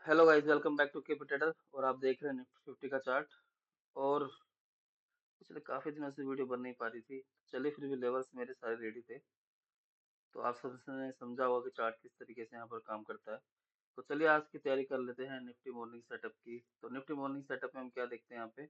Hello guys, welcome back to KP trader. और आप देख रहे हैं निफ्टी 50 का चार्ट। और पिछले काफी दिनों से वीडियो बन नहीं पा रही थी। चलिए, फिर भी लेवल्स मेरे सारे रेडी थे। तो आप सबने समझा होगा कि चार्ट किस तरीके से यहाँ पर काम करता है। तो चलिए आज की तैयारी कर लेते हैं निफ्टी मॉर्निंग सेटअप की। तो निफ्टी मॉर्निंग सेटअप में हम क्या देखते हैं यहाँ पे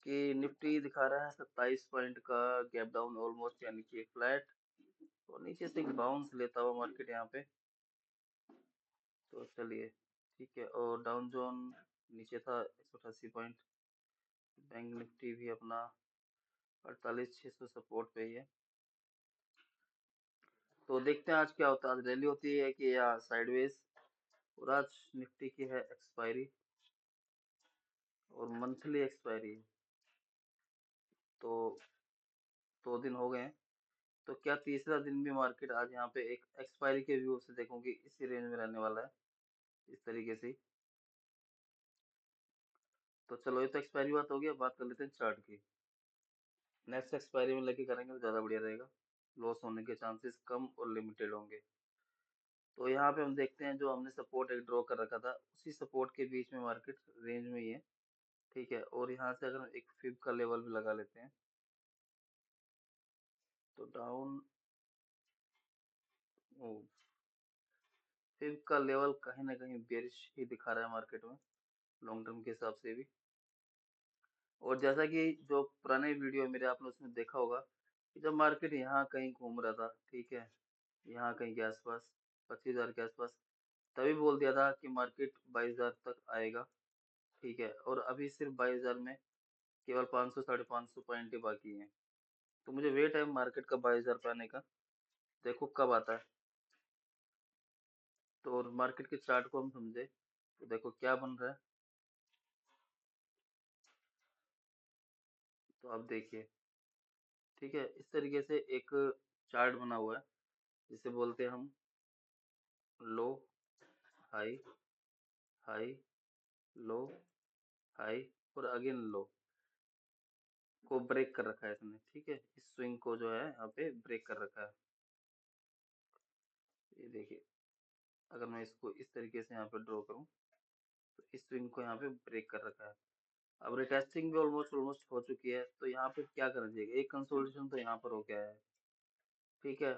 कि निफ्टी दिखा रहा है 27 पॉइंट का गैप डाउन ऑलमोस्ट, यानी कि एक फ्लैट। और नीचे से एक बाउंस लेता हुआ मार्केट यहाँ पे। तो चलिए, ठीक है। और डाउन जोन नीचे था 188 पॉइंट। बैंक निफ्टी भी अपना 48,600 सपोर्ट पे ही है। तो देखते हैं आज क्या होता है। आज रैली होती है कि या साइडवेज। और आज निफ्टी की है एक्सपायरी, और मंथली एक्सपायरी है। तो 2 दिन हो गए हैं। तो क्या तीसरा दिन भी मार्केट आज यहाँ पे एक एक्सपायरी के व्यू से देखूंगी इसी रेंज में रहने वाला है, इस तरीके से ही। तो चलो, ये तो एक्सपायरी बात हो गई। अब बात कर लेते हैं चार्ट की। नेक्स्ट एक्सपायरी में लेके करेंगे तो ज्यादा बढ़िया रहेगा। लॉस होने के चांसेस कम और लिमिटेड होंगे। तो यहाँ पे हम देखते हैं, जो हमने सपोर्ट एक ड्रॉ कर रखा था उसी सपोर्ट के बीच में मार्केट रेंज में ही है। ठीक है। और यहाँ से अगर हम एक फिब का लेवल भी लगा लेते हैं, तो डाउन फिब का लेवल कहीं ना कहीं बेरिश ही दिखा रहा है मार्केट में, लॉन्ग टर्म के हिसाब से भी। और जैसा कि जो पुराने वीडियो मेरे आपने उसमें देखा होगा कि जब मार्केट यहाँ कहीं घूम रहा था, ठीक है, यहाँ कहीं के आसपास 25,000 के आसपास, तभी बोल दिया था कि मार्केट 22,000 तक आएगा। ठीक है। और अभी सिर्फ 22,000 में केवल 500 550 पॉइंट ही बाकी हैं। तो मुझे वेट है मार्केट का 22,000 पे आने का। देखो कब आता है। तो और मार्केट के चार्ट को हम समझे तो देखो क्या बन रहा है। तो आप देखिए, ठीक है, इस तरीके से एक चार्ट बना हुआ है, जिसे बोलते हैं हम लो, हाई, हाई, लो, हाई, और अगेन लो को ब्रेक कर रखा है इसने। ठीक है, इस स्विंग को जो है यहाँ पे ब्रेक कर रखा है। ये देखिए, अगर मैं इसको इस तरीके से यहाँ पे ड्रॉ करूँ तो इस स्विंग को यहाँ पे ब्रेक कर रखा है। अब रिटेस्टिंग भी ऑलमोस्ट ऑलमोस्ट हो चुकी है। तो यहाँ पे क्या करना चाहिए, एक कंसोलिडेशन तो यहाँ पर हो गया है। ठीक है।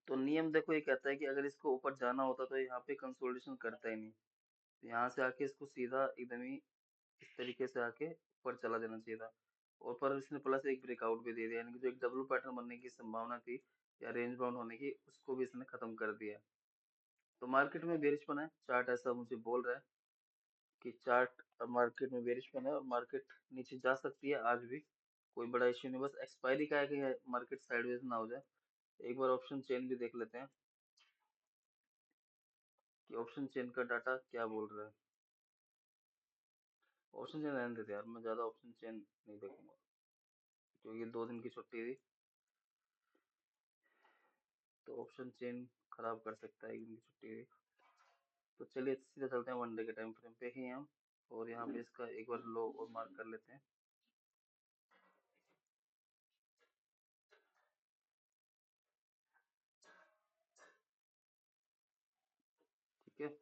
तो नियम देखो, ये कहता है कि अगर इसको ऊपर जाना होता तो यहाँ पे कंसोलिडेशन करता ही नहीं। तो यहाँ से आके इसको सीधा एकदम ही इस तरीके से आके ऊपर चला जाना चाहिए था। और पर इसने प्लस एक ब्रेकआउट भी दे दिया, यानी कि जो एक डब्ल्यू पैटर्न बनने की संभावना थी या रेंज बाउंड होने की, उसको भी इसने खत्म कर दिया। तो मार्केट में बेरिशपन है, चार्ट ऐसा मुझे बोल रहा है कि चार्ट मार्केट में बेरिशपन है और मार्केट नीचे जा सकती है आज भी। कोई बड़ा इश्यू नहीं, बस एक्सपायरी का है कि मार्केट साइडवेज ना हो जाए। एक बार ऑप्शन चेन भी देख लेते हैं कि ऑप्शन चेन का डाटा क्या बोल रहा है। ऑप्शन चेन रहने देते यार, मैं ज्यादा ऑप्शन चेन नहीं देखूंगा क्योंकि 2 दिन की छुट्टी थी। तो ऑप्शन चेन खराब कर सकता है, एक दिन की छुट्टी थी। तो चलिए सीधा चलते हैं, 1 डे के टाइम फ्रेम पे ही हम। और यहाँ पे इसका एक बार लो और मार्क कर लेते हैं। ठीक है।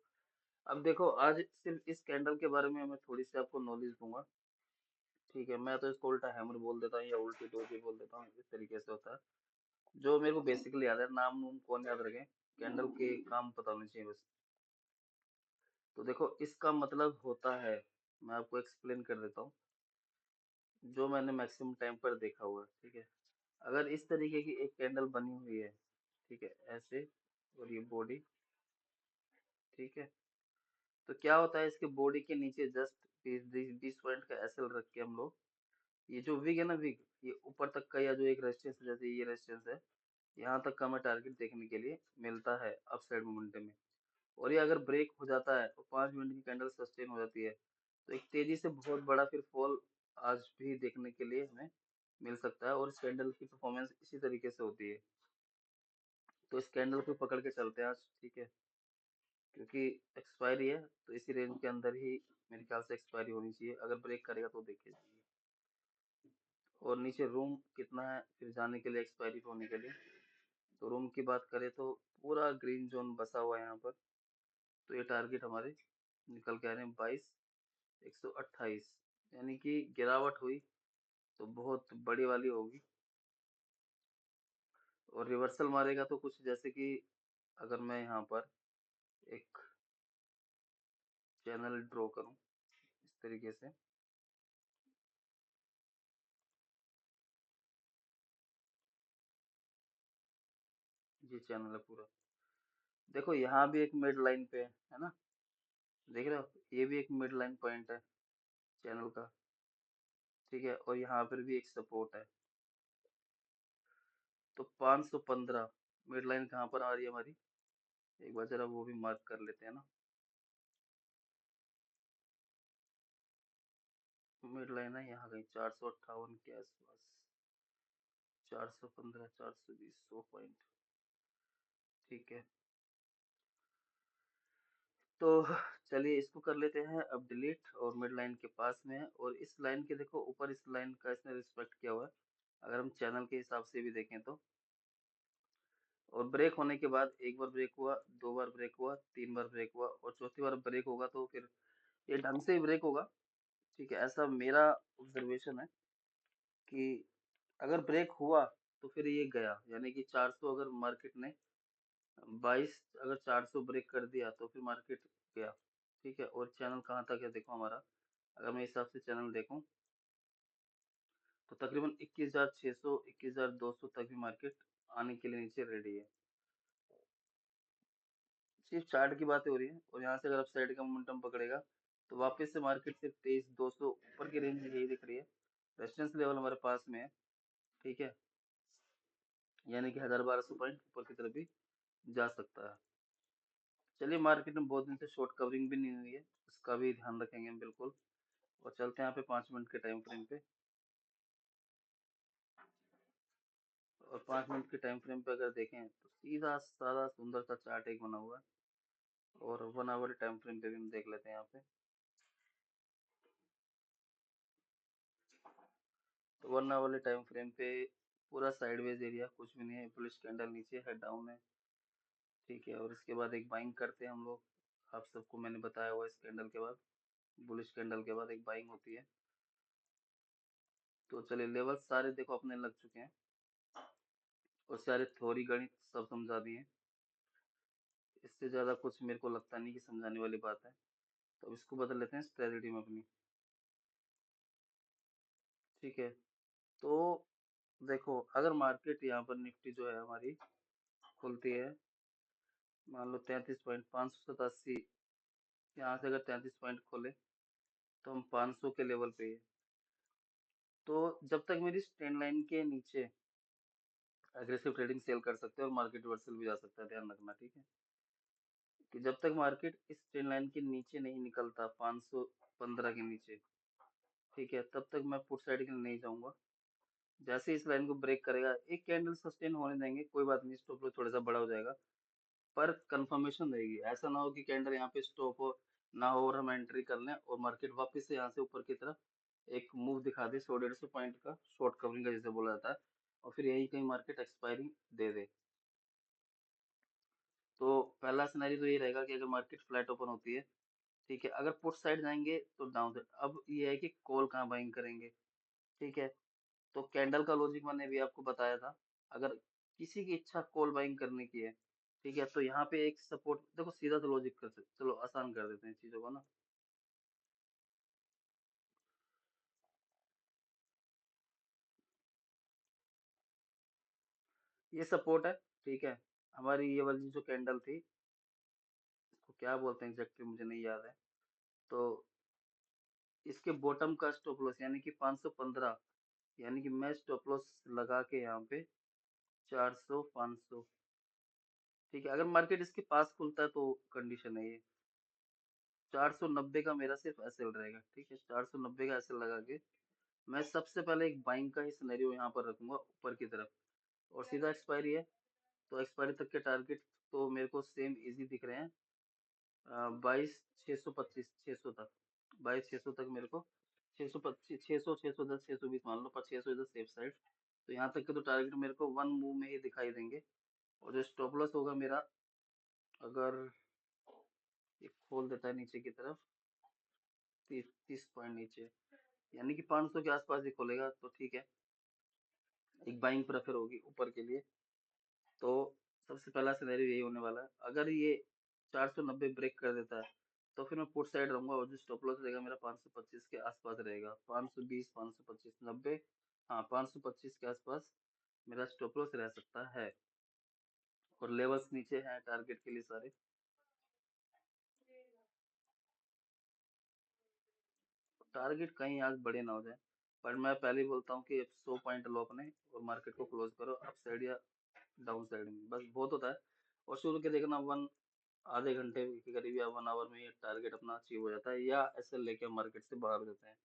अब देखो, आज सिर्फ इस कैंडल के बारे में मैं थोड़ी सी आपको नॉलेज दूंगा। ठीक है, मैं तो इसको उल्टा हैमर बोल देता हूँ या उल्टी डोजी बोल देता हूँ, इस तरीके से होता है। जो मेरे को बेसिकली याद है, नाम नूम कौन याद रखे, कैंडल के काम पता होने चाहिए बस। तो देखो, इसका मतलब होता है, मैं आपको एक्सप्लेन कर देता हूँ जो मैंने मैक्सिमम टाइम पर देखा हुआ है। ठीक है। अगर इस तरीके की एक कैंडल बनी हुई है, ठीक है, ऐसे, और ये बॉडी, ठीक है, तो क्या होता है, इसके बॉडी के नीचे जस्ट 20 पॉइंट का एसएल रख के हम लोग, ये जो विग है ना, विग, ये ऊपर तक का, या जो एक रेजिस्टेंस है, जैसे ये रेजिस्टेंस है, यहाँ तक का हमें टारगेट देखने के लिए मिलता है अपसाइड मोमेंटम में। और ये अगर ब्रेक हो जाता है और 5 मिनट की कैंडल सस्टेन हो जाती है, तो एक तेजी से बहुत बड़ा फिर फॉल आज भी देखने के लिए हमें मिल सकता है। और इस कैंडल की परफॉर्मेंस इसी तरीके से होती है। तो इस कैंडल को पकड़ के चलते हैं आज। ठीक है, क्योंकि एक्सपायरी है तो इसी रेंज के अंदर ही मेरे ख्याल से एक्सपायरी होनी चाहिए। अगर ब्रेक करेगा तो देखिए। और नीचे रूम कितना है फिर जाने के लिए, एक्सपायरी होने के लिए। तो रूम की बात करें तो पूरा ग्रीन जोन बसा हुआ है यहाँ पर। तो ये टारगेट हमारे निकल के आ रहे हैं 22,128, यानी कि गिरावट हुई तो बहुत बड़ी वाली होगी। और रिवर्सल मारेगा तो कुछ जैसे कि अगर मैं यहाँ पर एक चैनल ड्रॉ करूँ इस तरीके से, ये चैनल है पूरा। देखो यहाँ भी एक मिड लाइन पे है ना, देख रहे हो, ये भी एक मिड लाइन पॉइंट है चैनल का। ठीक है, और यहाँ पर भी एक सपोर्ट है। तो 515 मिड लाइन कहाँ पर आ रही है हमारी, एक बार जरा वो भी मार्क कर लेते हैं ना। मिड लाइन है यहाँ कहीं 458 के आसपास, 415, 420, 100 पॉइंट। ठीक है, तो चलिए इसको कर लेते हैं अब डिलीट, और मिड लाइन के पास में है। और इस लाइन के देखो ऊपर, इस लाइन का इसने रिस्पेक्ट किया हुआ है अगर हम चैनल के हिसाब से भी देखें तो। और ब्रेक होने के बाद एक बार ब्रेक हुआ, दो बार ब्रेक हुआ, तीन बार ब्रेक हुआ, और चौथी बार ब्रेक होगा तो फिर ये ढंग से ही ब्रेक होगा। ठीक है, ऐसा मेरा ऑब्जर्वेशन है कि अगर ब्रेक हुआ तो फिर ये गया, यानी कि 400 अगर मार्केट ने 22, अगर 400 ब्रेक कर दिया तो फिर मार्केट गया। ठीक है, और चैनल कहाँ तक है देखो हमारा, अगर मैं इस हिसाब से चैनल देखूं तो तकरीबन 21,600, 21,200 तक भी मार्केट आने के लिए नीचे रेडी है। सिर्फ चार्ट की बातें हो रही है, और यहाँ से अगर अप साइड का मोमेंटम पकड़ेगा तो वापस से मार्केट सिर्फ 23,200 ऊपर की रेंज यही दिख रही है। रेजिस्टेंस लेवल हमारे पास में है। ठीक है, यानी कि 1,000-1,200 पॉइंट ऊपर की तरफ भी जा सकता है। चलिए, मार्केट में बहुत दिन से शॉर्ट कवरिंग भी नहीं हुई है, उसका भी ध्यान रखेंगे हम बिल्कुल। और चलते हैं यहाँ पे 5 मिनट के टाइम फ्रेम पे। और 5 मिनट के टाइम फ्रेम पे अगर देखें तो सीधा साधा सुंदर सा चार्ट एक बना हुआ है। और 1 आवर टाइम फ्रेम पे भी हम देख लेते हैं यहाँ पे। तो 1 आवर टाइम फ्रेम पे पूरा साइडवेज एरिया, कुछ भी नहीं है, बुलिश कैंडल नीचे है, डाउन है। ठीक है, और इसके बाद एक बाइंग करते हैं हम लोग। आप सबको मैंने बताया हुआ इस कैंडल के बाद, बुलिश कैंडल के बाद एक बाइंग होती है। तो चलिए, लेवल सारे देखो अपने लग चुके हैं, और सारे थ्योरी गणित सब समझा दिए। इससे ज्यादा कुछ मेरे को लगता नहीं कि समझाने वाली बात है। तो अब इसको बदल लेते हैं स्ट्रेटजी में अपनी। ठीक है, तो देखो अगर मार्केट यहाँ पर निफ्टी जो है हमारी खुलती है, मान लो 33,587, यहाँ से अगर 33 पॉइंट खोले तो हम 500 के लेवल पे है। तो जब तक मेरी ट्रेंड लाइन के नीचे एग्रेसिव ट्रेडिंग सेल कर सकते हैं, और मार्केट रिवर्सल भी जा सकता है, ध्यान रखना। ठीक है, कि जब तक मार्केट इस ट्रेंड लाइन के नीचे नहीं निकलता 515 के नीचे, ठीक है, तब तक मैं पुट साइड के लिए नहीं जाऊंगा। जैसे इस लाइन को ब्रेक करेगा, एक कैंडल सस्टेन होने देंगे, कोई बात नहीं, स्टॉप लॉस थोड़ा सा बड़ा हो जाएगा, पर कंफर्मेशन रहेगी। ऐसा ना हो कि कैंडल यहाँ पे स्टॉप हो ना हो और हम एंट्री कर लें और मार्केट वापस से यहाँ से ऊपर की तरफ एक मूव दिखा दे 100-150 पॉइंट का, शॉर्ट कवरिंग का जिसे बोला जाता है, और फिर यही कहीं मार्केट एक्सपायरी दे दे। तो पहला सिनेरियो तो ये रहेगा कि अगर मार्केट फ्लैट ओपन होती है, ठीक है, अगर पुट साइड जाएंगे तो डाउन साइड। अब ये है कि कॉल कहाँ बाइंग करेंगे। ठीक है, तो कैंडल का लॉजिक मैंने भी आपको बताया था। अगर किसी की इच्छा कॉल बाइंग करने की है, ठीक है, तो यहाँ पे एक सपोर्ट, देखो सीधा तो लॉजिक कर सकते, चलो आसान कर देते हैं चीजों को ना। ये सपोर्ट है। ठीक है, हमारी ये वाली जो कैंडल थी, इसको क्या बोलते हैं एग्जैक्टली मुझे नहीं याद है। तो इसके बॉटम का स्टॉप लॉस यानी कि 515, यानी कि मैं स्टॉप लॉस लगा के यहाँ पे 400, 500। ठीक है, अगर मार्केट इसके पास खुलता है तो कंडीशन है ये 490 का मेरा सिर्फ एसएल रहेगा। ठीक है, 490 का एसएल लगा के मैं सबसे पहले एक बाइंग का ही सिनेरियो यहाँ पर रखूंगा ऊपर की तरफ, और सीधा एक्सपायरी है। तो एक्सपायरी तक के टारगेट तो मेरे को सेम इजी दिख रहे हैं, 22,625, 600 तक, 22,600 तक मेरे को, 625, 600, 610, 620 मान लो, पर 600 इधर सेफ साइड। तो यहाँ तक के तो टारगेट मेरे को वन मूव में ही दिखाई देंगे। और जो स्टॉप लॉस होगा मेरा, अगर ये खोल देता है नीचे की तरफ 30 पॉइंट नीचे, यानी कि 500 के आसपास ही खोलेगा तो ठीक है, एक बाइंग प्रेफर होगी ऊपर के लिए। तो सबसे पहला सिनेरियो यही होने वाला है, अगर ये 490 ब्रेक कर देता है तो फिर मैं पुट साइड रहूंगा, और जो स्टॉप लॉस रहेगा मेरा 525 के आसपास रहेगा, 520, 525, 90, हाँ 525 के आसपास मेरा स्टॉप लॉस रह सकता है। और लेवल्स नीचे हैं टारगेट के लिए सारे। टारगेट कहीं आज बड़े ना हो जाए, पर मैं पहले ही बोलता हूँ कि 100 पॉइंट लो अपने और मार्केट को क्लोज करो अप साइड या डाउन साइड में, बस बहुत होता है। और शुरू के देखना आधे घंटे के करीब या 1 आवर में ये टारगेट अपना अचीव हो जाता है, या ऐसे लेके मार्केट से बाहर हो जाते हैं।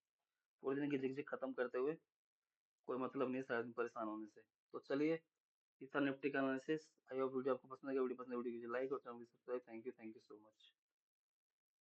पूरे दिन की झिकझिक खत्म करते हुए कोई मतलब नहीं शायद परेशान होने से। तो चलिए, ये था निफ्टी का एनालिसिस। आई होप वीडियो आपको पसंद आएगा। वीडियो पसंद है वीडियो को लाइक और चैनल को subscribe. Thank you so much.